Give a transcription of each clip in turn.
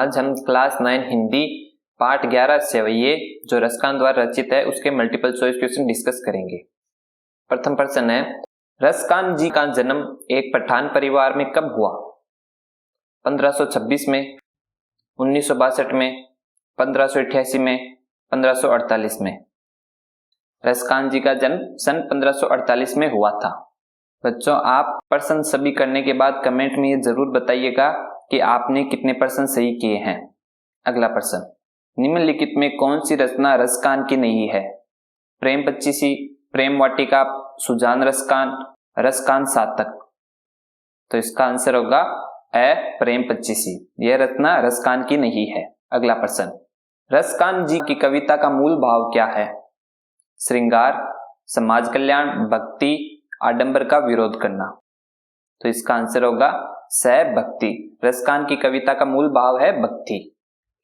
आज हम क्लास 9 हिंदी पाठ 11 सेवैये जो रसकान द्वारा रचित है उसके मल्टीपल चॉइस क्वेश्चन डिस्कस करेंगे। प्रथम प्रश्न है, रसकान जी का जन्म एक पठान परिवार में कब हुआ? 1526 में, 1962 में, 1588 में, 1548 में। रसकान जी का जन्म सन 1548 में हुआ था। बच्चों, आप प्रश्न सभी करने के बाद कमेंट में ये जरूर बताइएगा कि आपने कितने प्रश्न सही किए हैं। अगला प्रश्न, निम्नलिखित में कौन सी रचना रसकान की नहीं है? प्रेम पच्चीसी, प्रेम वाटिका, सुजान रसकान, रसकान सातक। तो इसका आंसर होगा ए प्रेम पच्चीसी। यह रचना रसकान की नहीं है। अगला प्रश्न, रसकान जी की कविता का मूल भाव क्या है? श्रृंगार, समाज कल्याण, भक्ति, आडंबर का विरोध करना। तो इसका आंसर होगा स भक्ति। रसकान की कविता का मूल भाव है भक्ति।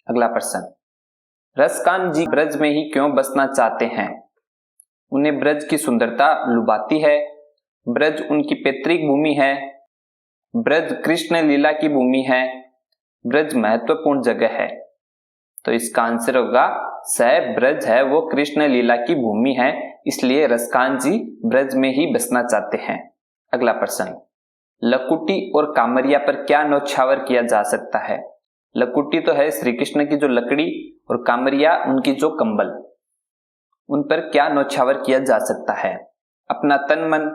अगला प्रश्न, रसकान जी ब्रज में ही क्यों बसना चाहते हैं? उन्हें ब्रज की सुंदरता लुभाती है, ब्रज उनकी पैतृक भूमि है, ब्रज कृष्ण लीला की भूमि है, ब्रज महत्वपूर्ण जगह है। तो इसका आंसर होगा स ब्रज है वो कृष्ण लीला की भूमि है, इसलिए रसकान जी ब्रज में ही बसना चाहते हैं। अगला प्रश्न, लकुटी और कामरिया पर क्या न्यौछावर किया जा सकता है? लकुटी तो है श्री कृष्ण की जो लकड़ी और कामरिया उनकी जो कंबल, उन पर क्या न्यौछावर किया जा सकता है? अपना तन मन,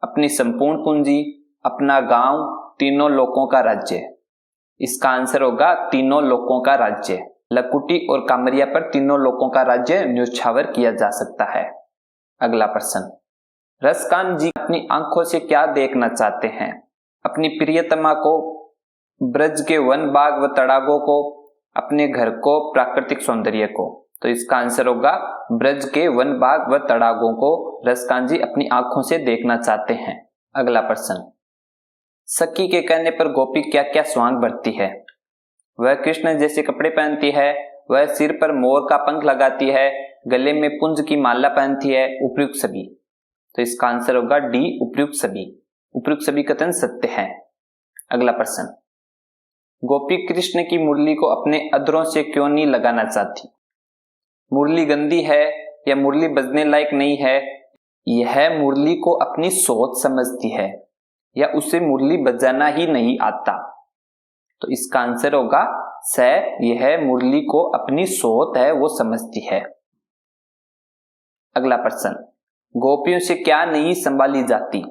अपनी संपूर्ण पूंजी, अपना गांव, तीनों लोगों का राज्य। इसका आंसर होगा तीनों लोगों का राज्य। लकुटी और कामरिया पर तीनों लोगों का राज्य न्यौछावर किया जा सकता है। अगला प्रश्न, रसकान जी अपनी आंखों से क्या देखना चाहते हैं? अपनी प्रियतमा को, ब्रज के वन बाग व तड़ागों को, अपने घर को, प्राकृतिक सौंदर्य को। तो इसका आंसर होगा ब्रज के वन बाग व तड़ागों को रसकान जी अपनी आंखों से देखना चाहते हैं। अगला प्रश्न, सखी के कहने पर गोपी क्या क्या स्वांग भरती है? वह कृष्ण जैसे कपड़े पहनती है, वह सिर पर मोर का पंख लगाती है, गले में पुंज की माला पहनती है, उपयुक्त सभी। तो इसका आंसर होगा डी उपयुक्त सभी। उपयुक्त सभी कथन सत्य है। अगला प्रश्न, गोपी कृष्ण की मुरली को अपने अधरों से क्यों नहीं लगाना चाहती? मुरली गंदी है या मुरली बजने लायक नहीं है? यह मुरली को अपनी सोच समझती है या उसे मुरली बजाना ही नहीं आता। तो इसका आंसर होगा स, यह मुरली को अपनी सोच है वो समझती है। अगला प्रश्न, गोपियों से क्या नहीं संभाली जाती?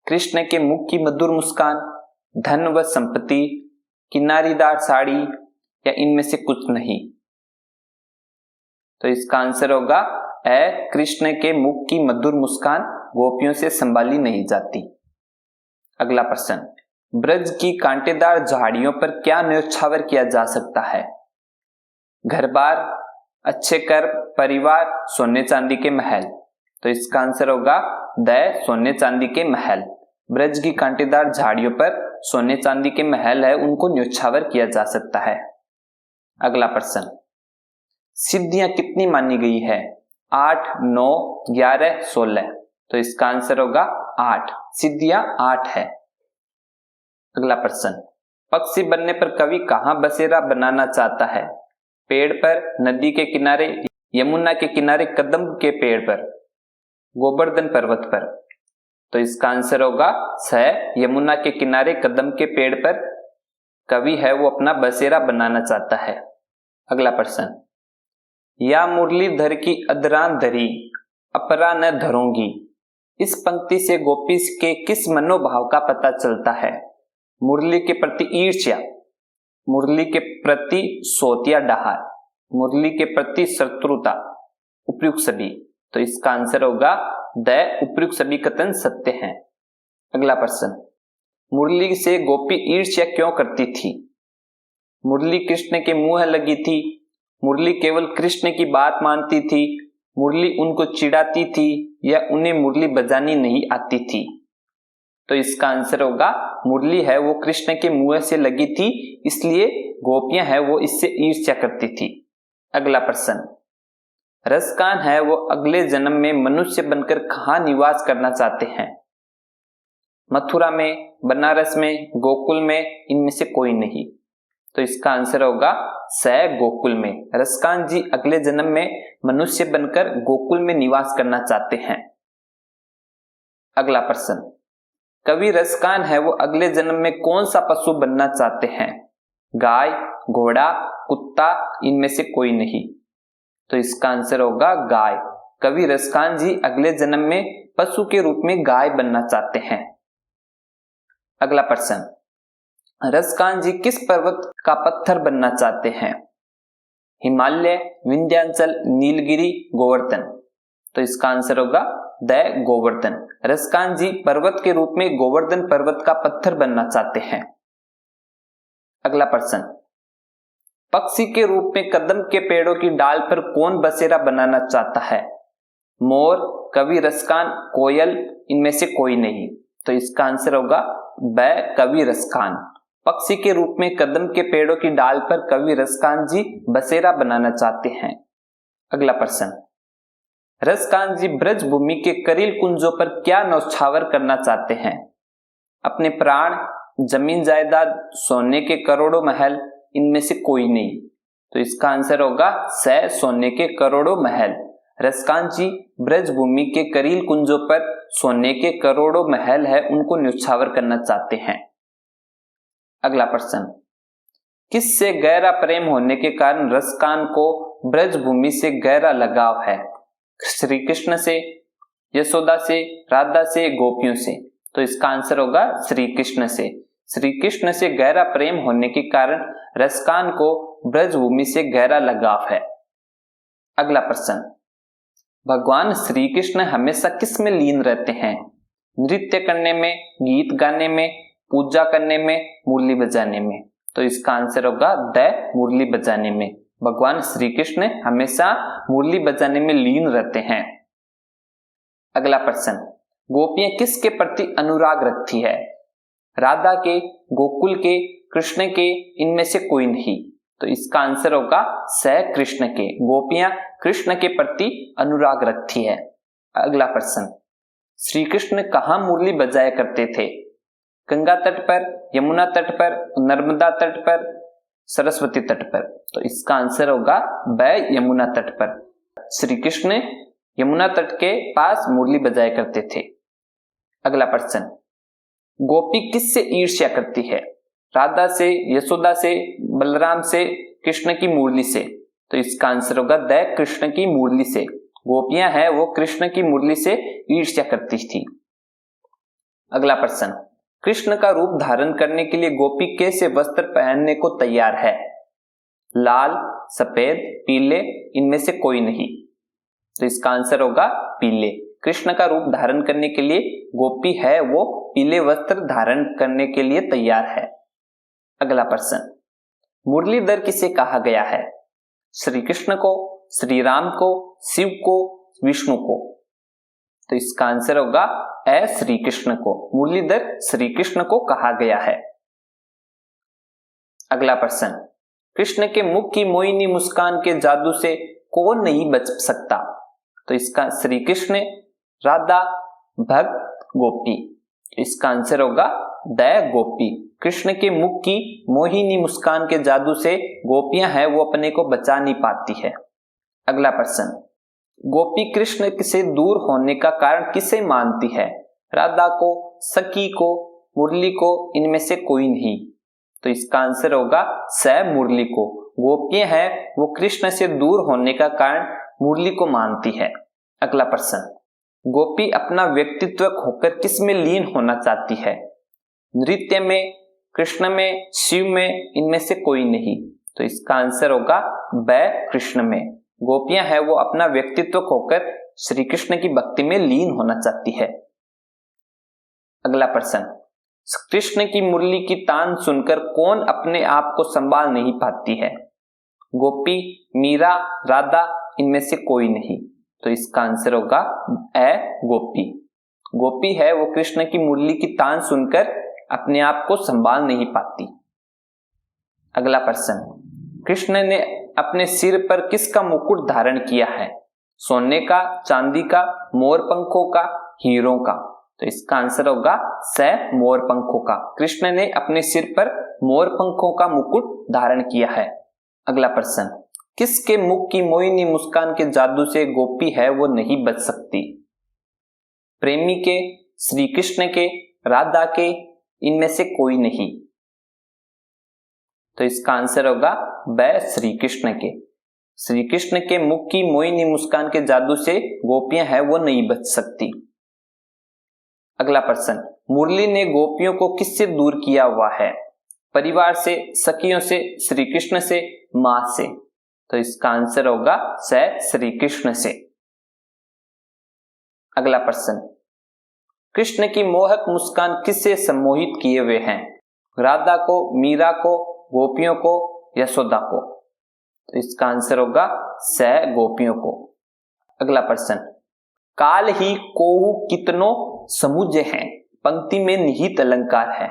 कृष्ण के मुख की मधुर मुस्कान, धन व संपत्ति, किनारीदार साड़ी या इनमें से कुछ नहीं? तो इसका आंसर होगा ए कृष्ण के मुख की मधुर मुस्कान गोपियों से संभाली नहीं जाती। अगला प्रश्न, ब्रज की कांटेदार झाड़ियों पर क्या न्यौछावर किया जा सकता है? घर बार, अच्छे कर, परिवार, सोने चांदी के महल। तो इसका आंसर होगा द सोने चांदी के महल। ब्रज की कांटेदार झाड़ियों पर सोने चांदी के महल है, उनको न्यौछावर किया जा सकता है। अगला प्रश्न, सिद्धियां कितनी मानी गई है? 8, 9, 11, 16। तो इसका आंसर होगा 8। सिद्धियां 8 है। अगला प्रश्न, पक्षी बनने पर कवि कहां बसेरा बनाना चाहता है? पेड़ पर, नदी के किनारे, यमुना के किनारे, कदम्ब के पेड़ पर, गोवर्धन पर्वत पर। तो इसका आंसर होगा स, यमुना के किनारे कदम्ब के पेड़ पर कवि है वो अपना बसेरा बनाना चाहता है। अगला प्रश्न, या मुरलीधर की अधरान धरी, अपरा न धरूंगी। इस पंक्ति से गोपी के किस मनोभाव का पता चलता है? मुरली के प्रति ईर्ष्या, मुरली के प्रति सोतिया डहार, मुरली के प्रति शत्रुता, उपयुक्त सभी। तो इसका आंसर होगा द उपयुक्त सभी कथन सत्य हैं। अगला प्रश्न, मुरली से गोपी ईर्ष्या क्यों करती थी? मुरली कृष्ण के मुंह लगी थी, मुरली केवल कृष्ण की बात मानती थी, मुरली उनको चिढ़ाती थी या उन्हें मुरली बजानी नहीं आती थी? तो इसका आंसर होगा मुरली है वो कृष्ण के मुंह से लगी थी, इसलिए गोपियां है वो इससे ईर्ष्या करती थी। अगला प्रश्न, रसकान है वो अगले जन्म में मनुष्य बनकर कहां निवास करना चाहते हैं? मथुरा में, बनारस में, गोकुल में, इनमें से कोई नहीं। तो इसका आंसर होगा स गोकुल में। रसकान जी अगले जन्म में मनुष्य बनकर गोकुल में निवास करना चाहते हैं। अगला प्रश्न, कवि रसकान है वो अगले जन्म में कौन सा पशु बनना चाहते हैं? गाय, घोड़ा, कुत्ता, इनमें से कोई नहीं। तो इसका आंसर होगा गाय। कवि रसकान जी अगले जन्म में पशु के रूप में गाय बनना चाहते हैं। अगला प्रश्न, रसकान जी किस पर्वत का पत्थर बनना चाहते हैं? हिमालय, विंध्याचल, नीलगिरी, गोवर्धन। तो इसका आंसर होगा द गोवर्धन। रसकान जी पर्वत के रूप में गोवर्धन पर्वत का पत्थर बनना चाहते हैं। अगला प्रश्न, पक्षी के रूप में कदम के पेड़ों की डाल पर कौन बसेरा बनाना चाहता है? मोर, कवि रसकान, कोयल, इनमें से कोई नहीं। तो इसका आंसर होगा ब कवि रसकान। पक्षी के रूप में कदम के पेड़ों की डाल पर कवि रसकान जी बसेरा बनाना चाहते हैं। अगला प्रश्न, रसकान जी ब्रज भूमि के करील कुंजों पर क्या न्यौछावर करना चाहते हैं? अपने प्राण, जमीन जायदाद, सोने के करोड़ों महल, इनमें से कोई नहीं। तो इसका आंसर होगा स सोने के करोड़ों महल। रसकान जी ब्रज भूमि के करील कुंजों पर सोने के करोड़ों महल है उनको न्यौछावर करना चाहते हैं। अगला प्रश्न, किससे गहरा प्रेम होने के कारण रसकान को ब्रज भूमि से गहरा लगाव है? श्री कृष्ण से, यशोदा से, राधा से, गोपियों से। तो इसका आंसर होगा श्री कृष्ण से। श्री कृष्ण से गहरा प्रेम होने के कारण रसकान को ब्रज भूमि से गहरा लगाव है। अगला प्रश्न, भगवान श्री कृष्ण हमेशा किस में लीन रहते हैं? नृत्य करने में, गीत गाने में, पूजा करने में, मुरली बजाने में। तो इसका आंसर होगा द मुरली बजाने में। भगवान श्री कृष्ण हमेशा मुरली बजाने में लीन रहते हैं। अगला प्रश्न, गोपियां किसके प्रति अनुराग रखती है? राधा के, गोकुल के, कृष्ण के, इनमें से कोई नहीं। तो इसका आंसर होगा स कृष्ण के। गोपियां कृष्ण के प्रति अनुराग रखती है। अगला प्रश्न, श्री कृष्ण कहाँ मुरली बजाया करते थे? गंगा तट पर, यमुना तट पर, नर्मदा तट पर, सरस्वती तट पर। तो इसका आंसर होगा ब यमुना तट पर। श्री कृष्ण यमुना तट के पास मुरली बजाया करते थे। अगला प्रश्न, गोपी किससे ईर्ष्या करती है? राधा से, यशोदा से, बलराम से, कृष्ण की मुरली से। तो इसका आंसर होगा द कृष्ण की मुरली से। गोपियां हैं वो कृष्ण की मुरली से ईर्ष्या करती थी। अगला प्रश्न, कृष्ण का रूप धारण करने के लिए गोपी कैसे वस्त्र पहनने को तैयार है? लाल, सफेद, पीले, इनमें से कोई नहीं। तो इसका आंसर होगा पीले। कृष्ण का रूप धारण करने के लिए गोपी है वो पीले वस्त्र धारण करने के लिए तैयार है। अगला प्रश्न, मुरलीधर किसे कहा गया है? श्री कृष्ण को, श्री राम को, शिव को, विष्णु को। तो इसका आंसर होगा ए श्री कृष्ण को। मुरलीधर श्री कृष्ण को कहा गया है। अगला प्रश्न, कृष्ण के मुख की मोहिनी मुस्कान के जादू से कौन नहीं बच सकता? तो इसका श्री कृष्ण, राधा, भक्त, गोपी। इसका आंसर होगा द गोपी। कृष्ण के मुख की मोहिनी मुस्कान के जादू से गोपियां हैं वो अपने को बचा नहीं पाती है। अगला प्रश्न, गोपी कृष्ण से दूर होने का कारण किसे मानती है? राधा को, सखी को, मुरली को, इनमें से कोई नहीं। तो इसका आंसर होगा स मुरली को। गोपियां हैं वो कृष्ण से दूर होने का कारण मुरली को मानती है। अगला प्रश्न, गोपी अपना व्यक्तित्व खोकर किस में लीन होना चाहती है? नृत्य में, कृष्ण में, शिव में, इनमें से कोई नहीं। तो इसका आंसर होगा ब कृष्ण में। गोपियां है वो अपना व्यक्तित्व खोकर श्री कृष्ण की भक्ति में लीन होना चाहती है। अगला प्रश्न, कृष्ण की मुरली की तान सुनकर कौन अपने आप को संभाल नहीं पाती है? गोपी, मीरा, राधा, इनमें से कोई नहीं। तो इसका आंसर होगा ए गोपी। गोपी है वो कृष्ण की मुरली की तान सुनकर अपने आप को संभाल नहीं पाती। अगला प्रश्न, कृष्ण ने अपने सिर पर किसका मुकुट धारण किया है? सोने का, चांदी का, मोर पंखों का, हीरों का। तो इसका आंसर होगा स मोर पंखों का। कृष्ण ने अपने सिर पर मोर पंखों का मुकुट धारण किया है। अगला प्रश्न, किसके मुख की मोहिनी मुस्कान के जादू से गोपी है वो नहीं बच सकती? प्रेमी के, श्री कृष्ण के, राधा के, इनमें से कोई नहीं। तो इसका आंसर होगा ब श्री कृष्ण के। श्री कृष्ण के मुख की मोहिनी मुस्कान के जादू से गोपियां हैं वो नहीं बच सकती। अगला प्रश्न, मुरली ने गोपियों को किससे दूर किया हुआ है? परिवार से, सखियों से, श्री कृष्ण से, मां से। तो इसका आंसर होगा स श्री कृष्ण से। अगला प्रश्न, कृष्ण की मोहक मुस्कान किससे सम्मोहित किए हुए हैं? राधा को, मीरा को, गोपियों को, यशोदा को। तो इसका आंसर होगा स गोपियों को। अगला प्रश्न, काल ही कोहु कितनो समुझे हैं पंक्ति में निहित अलंकार है?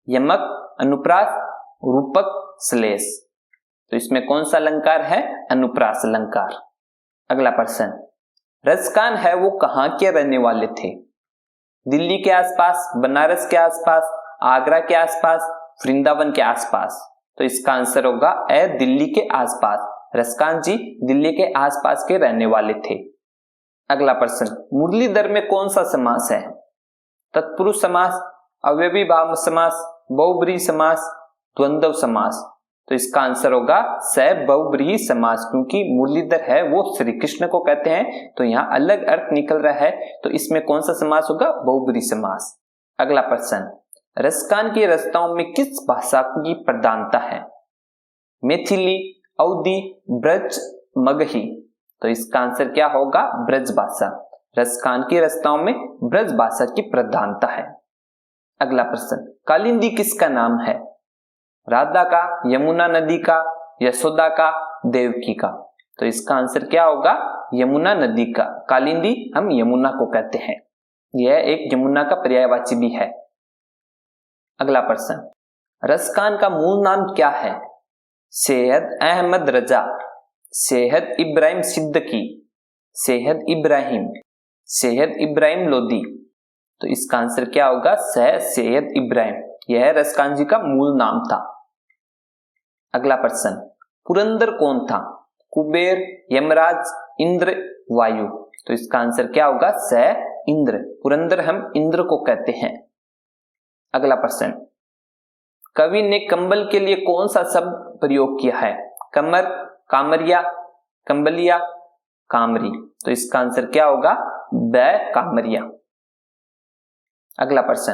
यमक, अनुप्रास, रूपक, श्लेष। तो इसमें कौन सा अलंकार है? अनुप्रास अलंकार। अगला प्रश्न, रसकान है वो कहां के रहने वाले थे? दिल्ली के आसपास, बनारस के आसपास, आगरा के आसपास, वृंदावन के आसपास। तो इसका आंसर होगा ए दिल्ली के आसपास। रसकान जी दिल्ली के आसपास के रहने वाले थे। अगला प्रश्न, मुरलीधर में कौन सा समास है? तत्पुरुष समास, अव्ययी भाव समास, बहुब्रीहि समास, द्वंद्व समास। तो इसका आंसर होगा स बहुब्रीहि समास, क्योंकि मुरलीधर है वो श्री कृष्ण को कहते हैं, तो यहाँ अलग अर्थ निकल रहा है, तो इसमें कौन सा समास होगा? बहुब्रीहि समास। अगला प्रश्न, रसकान की रचनाओं में किस भाषा की प्रधानता है? मैथिली, अवधी, ब्रज, मगही। तो इसका आंसर क्या होगा? ब्रज भाषा। रसकान की रचनाओं में ब्रज भाषा की प्रधानता है। अगला प्रश्न, कालिंदी किसका नाम है? राधा का, यमुना नदी का, यशोदा का, देवकी का। तो इसका आंसर क्या होगा? यमुना नदी का। कालिंदी हम यमुना को कहते हैं, यह एक यमुना का पर्यायवाची भी है। अगला प्रश्न, रसकान का मूल नाम क्या है? सैयद अहमद रजा, सैयद इब्राहिम सिद्दकी, सैयद इब्राहिम, सैयद इब्राहिम लोदी। तो इसका आंसर क्या होगा? सैयद इब्राहिम। यह रसकान जी का मूल नाम था। अगला प्रश्न, पुरंदर कौन था? कुबेर, यमराज, इंद्र, वायु। तो इसका आंसर क्या होगा? स इंद्र। पुरंदर हम इंद्र को कहते हैं। अगला प्रश्न, कवि ने कंबल के लिए कौन सा शब्द प्रयोग किया है? कमर, कामरिया, कंबलिया, कामरी। तो इसका आंसर क्या होगा? ब कामरिया। अगला प्रश्न,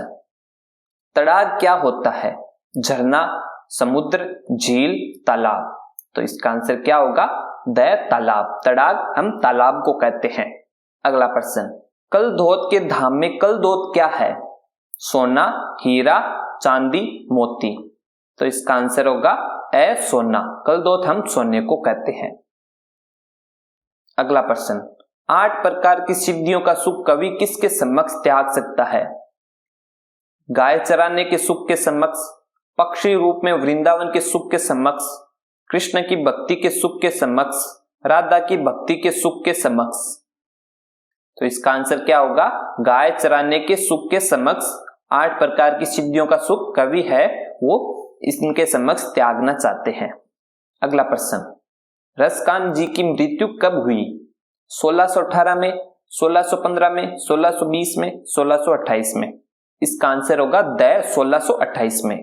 तड़ाग क्या होता है? झरना, समुद्र, झील, तालाब। तो इसका आंसर क्या होगा? द तालाब। तड़ाग हम तालाब को कहते हैं। अगला प्रश्न, कलधोत के धाम में कलधोत क्या है? सोना, हीरा, चांदी, मोती। तो इसका आंसर होगा ए सोना। कलधोत हम सोने को कहते हैं। अगला प्रश्न, 8 प्रकार की सिद्धियों का सुख कवि किसके समक्ष त्याग सकता है? गाय चराने के सुख के समक्ष, पक्षी रूप में वृंदावन के सुख के समक्ष, कृष्ण की भक्ति के सुख के समक्ष, राधा की भक्ति के सुख के समक्ष। तो इसका आंसर क्या होगा? गाय चराने के सुख के समक्ष 8 प्रकार की सिद्धियों का सुख कवि है वो इनके समक्ष त्यागना चाहते हैं। अगला प्रश्न, रसकान जी की मृत्यु कब हुई? 1618 में, 1615 में, 1620 में, 1628 में। इसका आंसर होगा द 1628 में।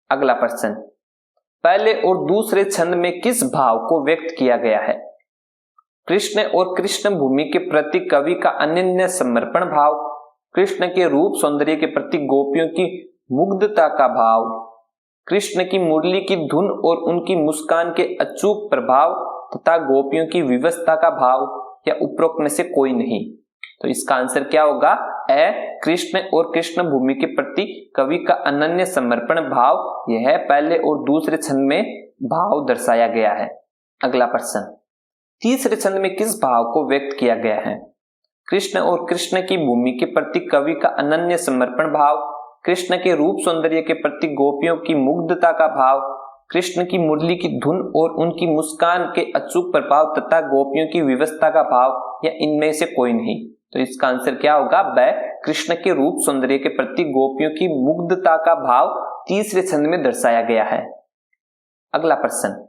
अगला प्रश्न, पहले और दूसरे छंद में किस भाव को व्यक्त किया गया है? कृष्ण और कृष्ण भूमि के प्रति कवि का अनन्य समर्पण भाव, कृष्ण के रूप सौंदर्य के प्रति गोपियों की मुग्धता का भाव, कृष्ण की मुरली की धुन और उनकी मुस्कान के अचूक प्रभाव तथा गोपियों की विवस्था का भाव, या उपरोक्त में से कोई नहीं। तो इसका आंसर क्या होगा? ए कृष्ण और कृष्ण भूमि के प्रति कवि का अनन्य समर्पण भाव, यह पहले और दूसरे छंद में भाव दर्शाया गया है। अगला प्रश्न, तीसरे छंद में किस भाव को व्यक्त किया गया है? कृष्ण और कृष्ण की भूमि के प्रति कवि का अनन्य समर्पण भाव, कृष्ण के रूप सौंदर्य के प्रति गोपियों की मुग्धता का भाव, कृष्ण की मुरली की धुन और उनकी मुस्कान के अचूक प्रभाव तथा गोपियों की विवस्था का भाव, या इनमें से कोई नहीं। तो इसका आंसर क्या होगा? ब कृष्ण के रूप सौंदर्य के प्रति गोपियों की मुग्धता का भाव तीसरे छंद में दर्शाया गया है। अगला प्रश्न,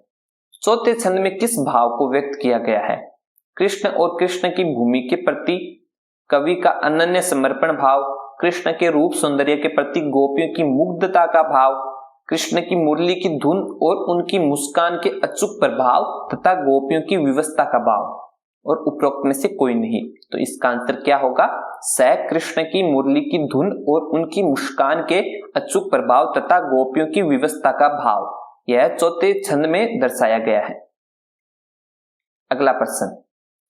चौथे छंद में किस भाव को व्यक्त किया गया है? कृष्ण और कृष्ण की भूमि के प्रति कवि का अनन्य समर्पण भाव, कृष्ण के रूप सौंदर्य के प्रति गोपियों की मुग्धता का भाव, कृष्ण की मुरली की धुन और उनकी मुस्कान के अचूक प्रभाव तथा गोपियों की विवस्था का भाव, और उपरोक्त में से कोई नहीं। तो इसका आंसर क्या होगा? स कृष्ण की मुरली की धुन और उनकी मुस्कान के अचूक प्रभाव तथा गोपियों की विवस्था का भाव, यह चौथे छंद में दर्शाया गया है। अगला प्रश्न,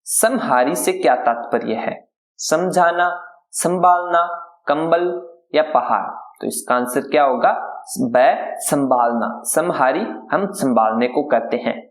समहारी से क्या तात्पर्य है? समझाना, संभालना, कंबल या पहाड़? तो इसका आंसर क्या होगा? ब संभालना। समहारी हम संभालने को कहते हैं।